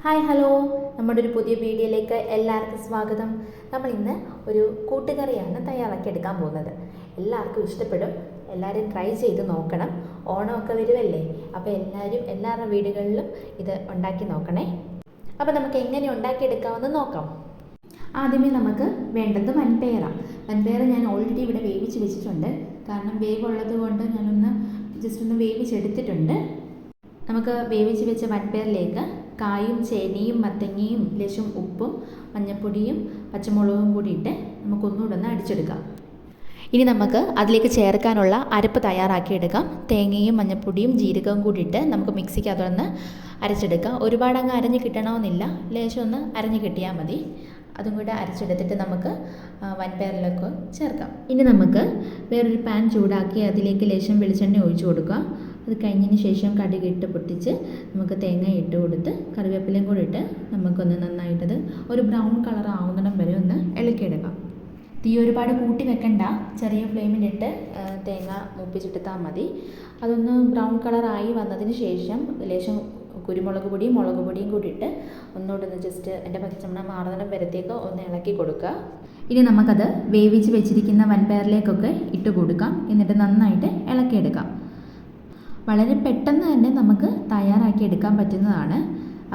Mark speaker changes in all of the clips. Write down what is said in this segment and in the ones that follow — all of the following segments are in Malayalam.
Speaker 1: ഹായ് ഹലോ, നമ്മുടെ ഒരു പുതിയ വീഡിയോയിലേക്ക് എല്ലാവർക്കും സ്വാഗതം. നമ്മൾ ഇന്ന് ഒരു കൂട്ടുകറിയാണ് തയ്യാറാക്കിയെടുക്കാൻ പോകുന്നത്. എല്ലാവർക്കും ഇഷ്ടപ്പെടും, എല്ലാവരും ട്രൈ ചെയ്ത് നോക്കണം. ഓണമൊക്കെ വരുമല്ലേ, അപ്പോൾ എല്ലാവരുടെ വീടുകളിലും ഇത് ഉണ്ടാക്കി നോക്കണേ. അപ്പോൾ നമുക്ക് എങ്ങനെ ഉണ്ടാക്കിയെടുക്കാമെന്ന് നോക്കാം. ആദ്യമേ നമുക്ക് വേണ്ടത് വൻപയറാണ്. വൻപയർ ഞാൻ ഓൾറെഡി ഇവിടെ വേവിച്ച് വെച്ചിട്ടുണ്ട്. കാരണം വേവുള്ളത് കൊണ്ട് ഞാനൊന്ന് ജസ്റ്റ് ഒന്ന് വേവിച്ചെടുത്തിട്ടുണ്ട്. നമുക്ക് വേവിച്ച് വെച്ച വൻപയറിലേക്ക് കായും ചേനയും മത്തങ്ങയും ലേശം ഉപ്പും മഞ്ഞൾപ്പൊടിയും പച്ചമുളകും കൂടി ഇട്ട് നമുക്കൊന്നുകൂടെ ഒന്ന് അടിച്ചെടുക്കാം. ഇനി നമുക്ക് അതിലേക്ക് ചേർക്കാനുള്ള അരപ്പ് തയ്യാറാക്കിയെടുക്കാം. തേങ്ങയും മഞ്ഞൾപ്പൊടിയും ജീരകവും കൂടി ഇട്ട് നമുക്ക് മിക്സിക്ക് അതൊന്ന് അരച്ചെടുക്കാം. ഒരുപാട് അങ്ങ് അരഞ്ഞ് കിട്ടണമെന്നില്ല, ലേശം ഒന്ന് അരഞ്ഞ് കിട്ടിയാൽ മതി. അതും കൂടെ അരച്ചെടുത്തിട്ട് നമുക്ക് വൻപയറിലൊക്കെ ചേർക്കാം. ഇനി നമുക്ക് വേറൊരു പാൻ ചൂടാക്കി അതിലേക്ക് ലേശം വെളിച്ചെണ്ണ ഒഴിച്ചു കൊടുക്കാം. അത് കഴിഞ്ഞതിന് ശേഷം കടുകിട്ട് പൊട്ടിച്ച് നമുക്ക് തേങ്ങ ഇട്ട് കൊടുത്ത് കറിവേപ്പിലയും കൂടി ഇട്ട് നമുക്കൊന്ന് നന്നായിട്ടത് ഒരു ബ്രൗൺ കളർ ആവുന്നിടം വരെ ഒന്ന് ഇളക്കിയെടുക്കാം. തീ ഒരുപാട് കൂട്ടി വെക്കണ്ട, ചെറിയ ഫ്ലെയിമിലിട്ട് തേങ്ങ മൂപ്പിച്ചെടുത്താൽ മതി. അതൊന്ന് ബ്രൗൺ കളറായി വന്നതിന് ശേഷം ലേശം കുരുമുളക് പൊടിയും മുളക് പൊടിയും കൂടി ഇട്ട് ഒന്നുകൂടെ ഒന്ന് ജസ്റ്റ് എൻ്റെ പച്ചമണം മാറുന്നിടം വരത്തേക്ക് ഒന്ന് ഇളക്കി കൊടുക്കുക. ഇനി നമുക്കത് വേവിച്ച് വെച്ചിരിക്കുന്ന വൻപയറിലേക്കൊക്കെ ഇട്ട് കൊടുക്കാം. എന്നിട്ട് നന്നായിട്ട് ഇളക്കിയെടുക്കാം. വളരെ പെട്ടെന്ന് തന്നെ നമുക്ക് തയ്യാറാക്കി എടുക്കാൻ പറ്റുന്നതാണ്.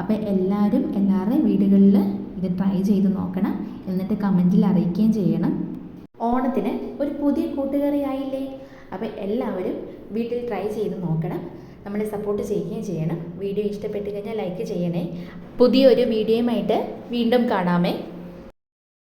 Speaker 1: അപ്പോൾ എല്ലാവരുടെയും വീടുകളിൽ ഇത് ട്രൈ ചെയ്ത് നോക്കണം. എന്നിട്ട് കമൻറ്റിൽ അറിയിക്കുകയും ചെയ്യണം. ഓണത്തിന് ഒരു പുതിയ കൂട്ടുകറി ആയില്ലേ? അപ്പോൾ എല്ലാവരും വീട്ടിൽ ട്രൈ ചെയ്ത് നോക്കണം. നമ്മളെ സപ്പോർട്ട് ചെയ്യുകയും ചെയ്യണം. വീഡിയോ ഇഷ്ടപ്പെട്ട് കഴിഞ്ഞാൽ ലൈക്ക് ചെയ്യണേ. പുതിയൊരു വീഡിയോയുമായിട്ട് വീണ്ടും കാണാമേ.